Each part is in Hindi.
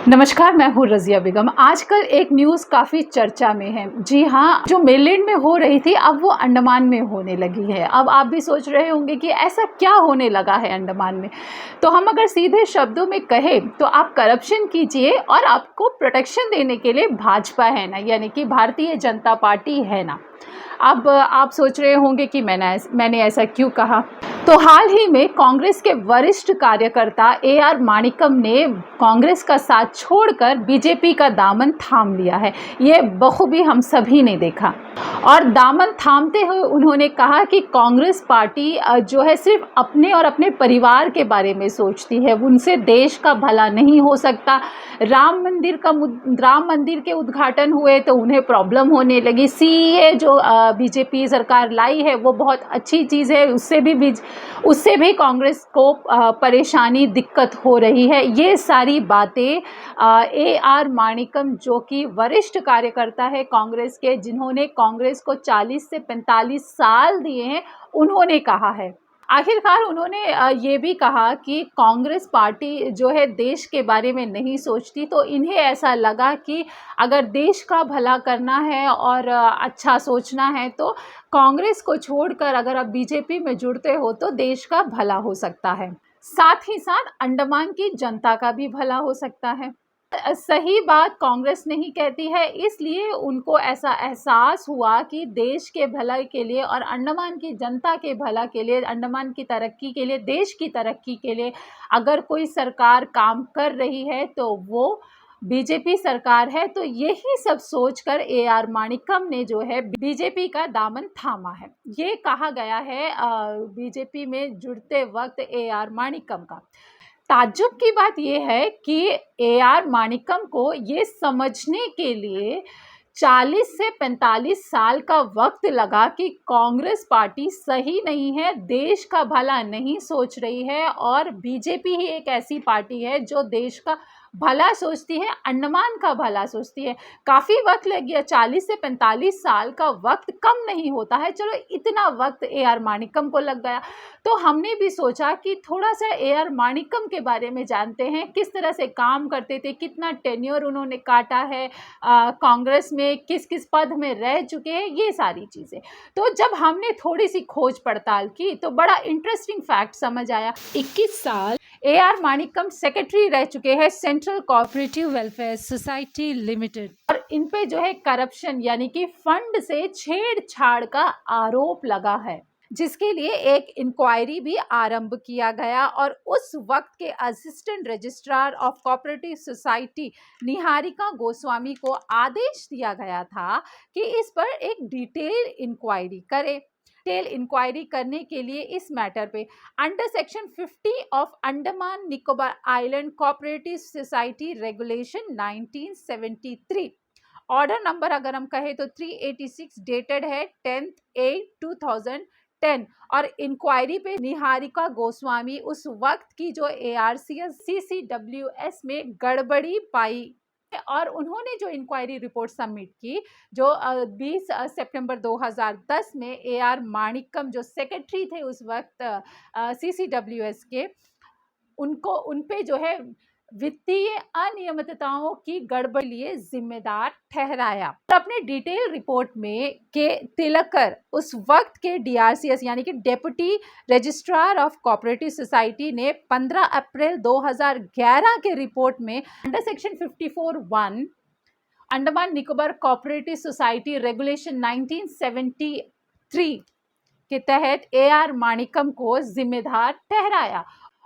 नमस्कार, मैं हूँ रज़िया बेगम। आजकल एक न्यूज़ काफ़ी चर्चा में है। जी हाँ, जो मेनलैंड में हो रही थी अब वो अंडमान में होने लगी है। अब आप भी सोच रहे होंगे कि ऐसा क्या होने लगा है अंडमान में। तो हम अगर सीधे शब्दों में कहें तो आप करप्शन कीजिए और आपको प्रोटेक्शन देने के लिए भाजपा है ना, यानी कि भारतीय जनता पार्टी है ना। अब आप सोच रहे होंगे कि मैंने ऐसा क्यों कहा। तो हाल ही में कांग्रेस के वरिष्ठ कार्यकर्ता AR माणिक्यम ने कांग्रेस का साथ छोड़कर बीजेपी का दामन थाम लिया है। ये बखूबी हम सभी ने देखा और दामन थामते हुए उन्होंने कहा कि कांग्रेस पार्टी जो है सिर्फ अपने और अपने परिवार के बारे में सोचती है, उनसे देश का भला नहीं हो सकता। राम मंदिर के उद्घाटन हुए तो उन्हें प्रॉब्लम होने लगी। CAA जो बीजेपी सरकार लाई है वो बहुत अच्छी चीज़ है, उससे भी कांग्रेस को परेशानी दिक्कत हो रही है। ये सारी बातें AR माणिक्यम जो कि वरिष्ठ कार्यकर्ता है कांग्रेस के, जिन्होंने कांग्रेस को 40 से 45 साल दिए हैं, उन्होंने कहा है। आखिरकार उन्होंने ये भी कहा कि कांग्रेस पार्टी जो है देश के बारे में नहीं सोचती। तो इन्हें ऐसा लगा कि अगर देश का भला करना है और अच्छा सोचना है तो कांग्रेस को छोड़कर अगर आप बीजेपी में जुड़ते हो तो देश का भला हो सकता है, साथ ही साथ अंडमान की जनता का भी भला हो सकता है। सही बात कांग्रेस नहीं कहती है, इसलिए उनको ऐसा एहसास हुआ कि देश के भलाई के लिए और अंडमान की जनता के भला के लिए, अंडमान की तरक्की के लिए, देश की तरक्की के लिए अगर कोई सरकार काम कर रही है तो वो बीजेपी सरकार है। तो यही सब सोचकर AR माणिक्यम ने जो है बीजेपी का दामन थामा है। ये कहा गया है बीजेपी में जुड़ते वक्त AR माणिक्यम का। ताज्जुब की बात यह है कि AR माणिक्यम को ये समझने के लिए 40 से 45 साल का वक्त लगा कि कांग्रेस पार्टी सही नहीं है, देश का भला नहीं सोच रही है और बीजेपी ही एक ऐसी पार्टी है जो देश का भला सोचती है, अंडमान का भला सोचती है। काफ़ी वक्त लग गया, 40 से 45 साल का वक्त कम नहीं होता है। चलो इतना वक्त AR माणिक्यम को लग गया तो हमने भी सोचा कि थोड़ा सा AR माणिक्यम के बारे में जानते हैं, किस तरह से काम करते थे, कितना टेन्योर उन्होंने काटा है कांग्रेस में, किस किस पद में रह चुके हैं, ये सारी चीज़ें। तो जब हमने थोड़ी सी खोज पड़ताल की तो बड़ा इंटरेस्टिंग फैक्ट समझ आया। 21 साल AR माणिक्यम सेक्रेटरी रह चुके हैं central cooperative welfare society limited और इन पे जो है करप्शन यानी कि फंड से छेड़छाड़ का आरोप लगा है, जिसके लिए एक इंक्वायरी भी आरंभ किया गया और उस वक्त के assistant registrar of cooperative society Niharika Goswami को आदेश दिया गया था कि इस पर एक डिटेल इंक्वायरी करे। डिटेल इंक्वायरी करने के लिए इस मैटर पे under section 50 of Andaman Nicobar island cooperative society regulation 1973, order number अगर हम कहें तो 386 डेटेड है 10/8/2010 और इंक्वायरी पे निहारिका गोस्वामी उस वक्त की जो ARCS CCWS में गड़बड़ी पाई और उन्होंने जो इंक्वायरी रिपोर्ट सबमिट की, जो 20 सितंबर 2010 में AR माणिक्यम जो सेक्रेटरी थे उस वक्त CCWS के, उन पे जो है वित्तीय अनियमितताओं की गड़बड़ी लिए जिम्मेदार ठहराया। तो अपने डिटेल रिपोर्ट में के तिलकर उस वक्त के DRCS यानी कि deputy registrar of cooperative society ने 15 अप्रैल 2011 के रिपोर्ट में under section 54(1) Andaman Nicobar cooperative society regulation 1973 के तहत AR माणिक्यम को जिम्मेदार ठहराया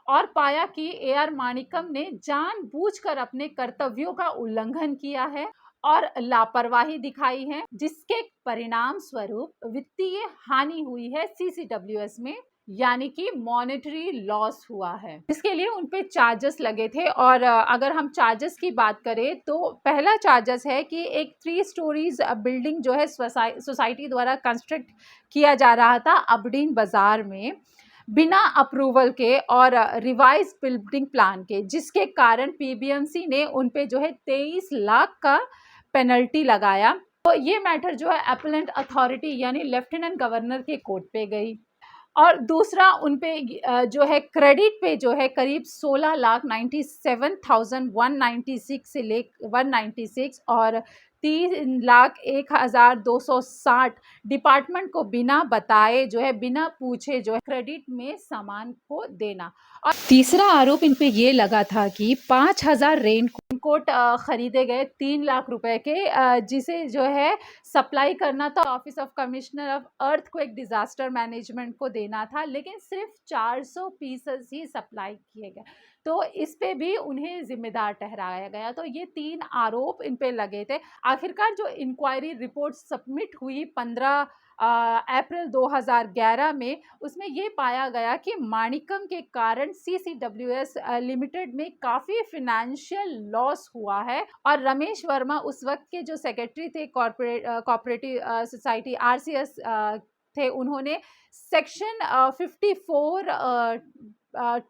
और पाया कि AR माणिक्यम ने जानबूझकर अपने कर्तव्यों का उल्लंघन किया है और लापरवाही दिखाई है, जिसके परिणाम स्वरूप वित्तीय हानि हुई है CCWS में, यानी कि मॉनेटरी लॉस हुआ है, जिसके लिए उन पे चार्जेस लगे थे। और अगर हम चार्जेस की बात करें तो पहला चार्जेस है कि एक 3 स्टोरीज बिल्डिंग जो है सोसाइटी द्वारा कंस्ट्रक्ट किया जा रहा था अबडीन बाजार में बिना अप्रूवल के और रिवाइज बिल्डिंग प्लान के, जिसके कारण PBMC ने उन पे जो है 23 लाख का पेनल्टी लगाया। तो ये मैटर जो है अपीलेंट अथॉरिटी यानी लेफ्टिनेंट गवर्नर के कोर्ट पे गई। और दूसरा उन पे जो है क्रेडिट पे जो है करीब 16,97,196 से ले 196 और 3,01,260 डिपार्टमेंट को बिना बताए जो है बिना पूछे जो है क्रेडिट में सामान को देना। और तीसरा आरोप इन पे ये लगा था कि 5,000 रेनकोट खरीदे गए 3 लाख रुपए के, जिसे जो है सप्लाई करना था office of commissioner of earthquake disaster management को देना था, लेकिन सिर्फ 400 पीसेस ही सप्लाई किए गए। तो इस पे भी उन्हें जिम्मेदार ठहराया गया। तो ये 3 आरोप इन पे लगे थे। आखिरकार जो इंक्वायरी रिपोर्ट सबमिट हुई 15 अप्रैल 2011 में, उसमें ये पाया गया कि माणिक्यम के कारण CCWS लिमिटेड में काफ़ी फिनेंशियल लॉस हुआ है। और रमेश वर्मा उस वक्त के जो सेक्रेटरी थे कोऑपरेटिव सोसाइटी RCS थे, उन्होंने section 54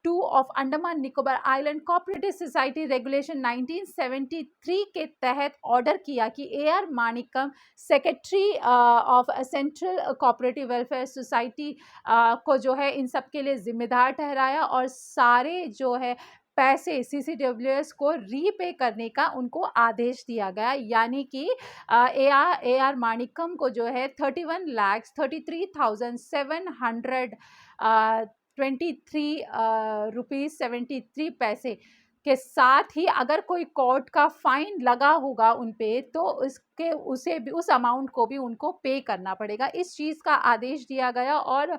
2 of Andaman Nicobar island cooperative society regulation 1973 के तहत ऑर्डर किया कि AR Manickam secretary of central cooperative welfare society को जो है इन सब के लिए जिम्मेदार ठहराया और सारे जो है पैसे CCWS को रीपे करने का उनको आदेश दिया गया। यानी कि AR माणिक्यम को जो है 31,33,723 रुपीज़ 73 पैसे के साथ ही अगर कोई कोर्ट का फाइन लगा होगा उन पे, तो उसे भी उस अमाउंट को भी उनको पे करना पड़ेगा। इस चीज़ का आदेश दिया गया और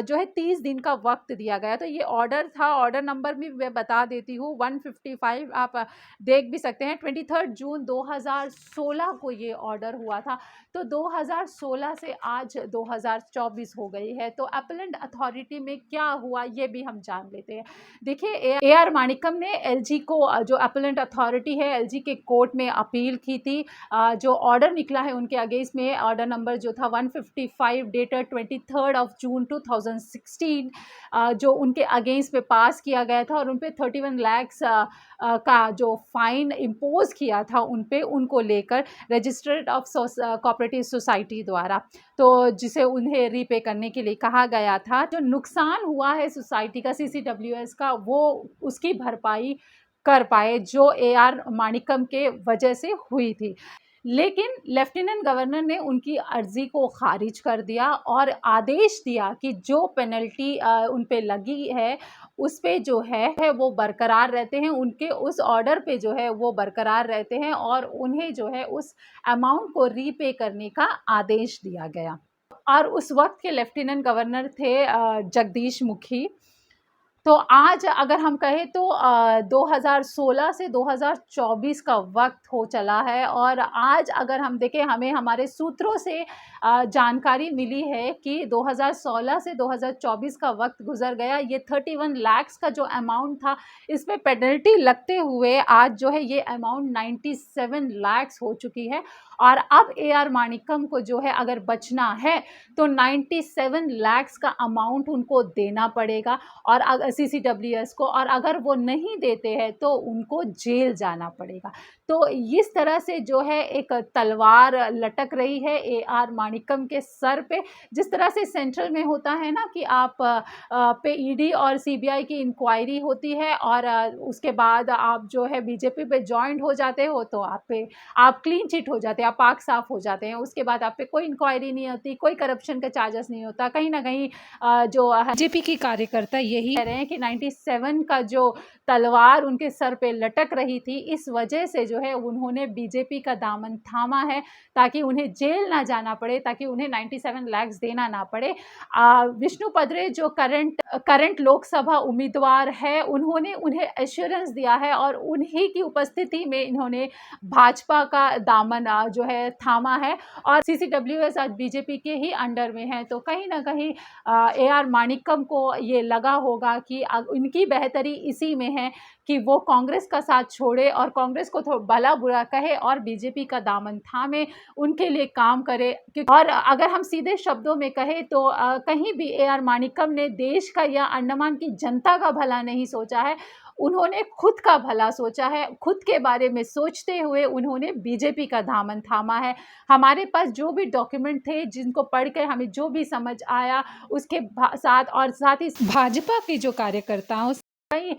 जो है 30 दिन का वक्त दिया गया। तो ये ऑर्डर था, ऑर्डर नंबर भी मैं बता देती हूँ 155, आप देख भी सकते हैं। 23 जून 2016 को ये ऑर्डर हुआ था। तो 2016 से आज 2024 हो गई है। तो अपीलेट अथॉरिटी में क्या हुआ ये भी हम जान लेते हैं। देखिए, AR माणिक्यम ने LG को, जो अपीलेट अथॉरिटी है, LG के कोर्ट में अपील की थी। जो ऑर्डर निकला है उनके अगेंस्ट में, ऑर्डर नंबर जो था 155 डेटेड 23 जून 2016, जो उनके अगेंस्ट में पास किया गया था और उन पे 31 लाख का जो फाइन इम्पोज किया था उन पे, उनको लेकर रजिस्टर्ड ऑफ कोऑपरेटिव सोसाइटी द्वारा, तो जिसे उन्हें रीपे करने के लिए कहा गया था। जो नुकसान हुआ है सोसाइटी का CCWS का, वो उसकी भरपाई कर पाए जो AR माणिक्यम के वजह से हुई थी। लेकिन लेफ्टिनेंट गवर्नर ने उनकी अर्जी को खारिज कर दिया और आदेश दिया कि जो पेनल्टी उन पे लगी है उस पे जो है वो बरकरार रहते हैं, उनके उस ऑर्डर पे जो है वो बरकरार रहते हैं और उन्हें जो है उस अमाउंट को रीपे करने का आदेश दिया गया। और उस वक्त के लेफ्टिनेंट गवर्नर थे जगदीश मुखी। तो आज अगर हम कहें तो 2016 से 2024 का वक्त हो चला है और आज अगर हम देखें, हमें हमारे सूत्रों से जानकारी मिली है कि 2016 से 2024 का वक्त गुजर गया। ये 31 लाख का जो अमाउंट था, इस पे पेनल्टी लगते हुए आज जो है ये अमाउंट 97 लाख हो चुकी है। और अब AR माणिक्यम को जो है अगर बचना है तो 97 लाख का अमाउंट उनको देना पड़ेगा और CCWS को, और अगर वो नहीं देते हैं तो उनको जेल जाना पड़ेगा। तो इस तरह से जो है एक तलवार लटक रही है AR माणिक्यम के सर पे। जिस तरह से सेंट्रल में होता है ना कि आप पे ED और CBI की इंक्वायरी होती है और उसके बाद आप जो है BJP पे जॉइंट हो जाते हो तो आप क्लीन चिट हो जाते हैं, आप पाक साफ हो जाते हैं। उसके बाद आप पे कोई इंक्वायरी नहीं होती, कोई करप्शन का चार्जेस नहीं होता। कहीं ना कहीं जो BJP की कार्यकर्ता यही कह रहे हैं कि 97 का जो तलवार उनके सर पे लटक रही थी, इस वजह से जो है उन्होंने BJP का दामन थामा है ताकि उन्हें जेल ना जाना पड़े, ताकि उन्हें 97 लाख देना ना पड़े। विष्णु पदरे जो करंट लोकसभा उम्मीदवार है, उन्होंने उन्हें एश्योरेंस दिया है और उन्हीं की उपस्थिति में इन्होंने भाजपा का दामन जो है थामा है और CCWS आज BJP के ही अंडर में है। तो कहीं ना कहीं AR माणिक्यम को ये लगा होगा कि इनकी बेहतरी इसी में है कि वो कांग्रेस का साथ छोड़े और कांग्रेस को थोड़ा भला बुरा कहे और BJP का दामन थामे, उनके लिए काम करे। और अगर हम सीधे शब्दों में कहें तो कहीं भी AR माणिक्यम ने देश का या अंडमान की जनता का भला नहीं सोचा है। उन्होंने खुद का भला सोचा है, खुद के बारे में सोचते हुए उन्होंने बीजेपी का दामन थामा है। हमारे पास जो भी डॉक्यूमेंट थे, जिनको पढ़ के हमें जो भी समझ आया, उसके साथ ही भाजपा के जो कार्यकर्ताओं कई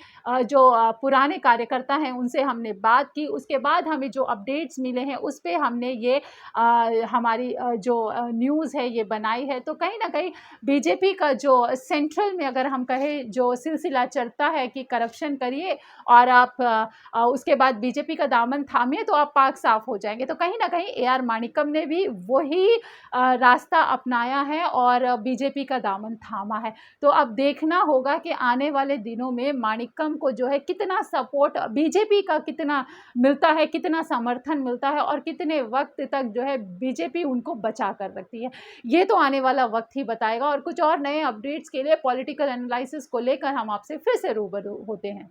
जो पुराने कार्यकर्ता हैं उनसे हमने बात की, उसके बाद हमें जो अपडेट्स मिले हैं उस पे हमने ये हमारी जो न्यूज़ है ये बनाई है। तो कहीं न कहीं बीजेपी का जो सेंट्रल में अगर हम कहें जो सिलसिला चलता है कि करप्शन करिए और आप उसके बाद बीजेपी का दामन थामिए तो आप पाक साफ हो जाएँगे। तो कहीं न कहीं ए.आर. माणिक्कम ने भी वही रास्ता अपनाया है और बीजेपी का दामन थामा है। तो अब देखना होगा कि आने वाले दिनों में माणिक्कम को जो है कितना सपोर्ट बीजेपी का कितना मिलता है, कितना समर्थन मिलता है और कितने वक़्त तक जो है बीजेपी उनको बचा कर रखती है। ये तो आने वाला वक़्त ही बताएगा और कुछ और नए अपडेट्स के लिए पॉलिटिकल एनालिसिस को लेकर हम आपसे फिर से रूबरू होते हैं।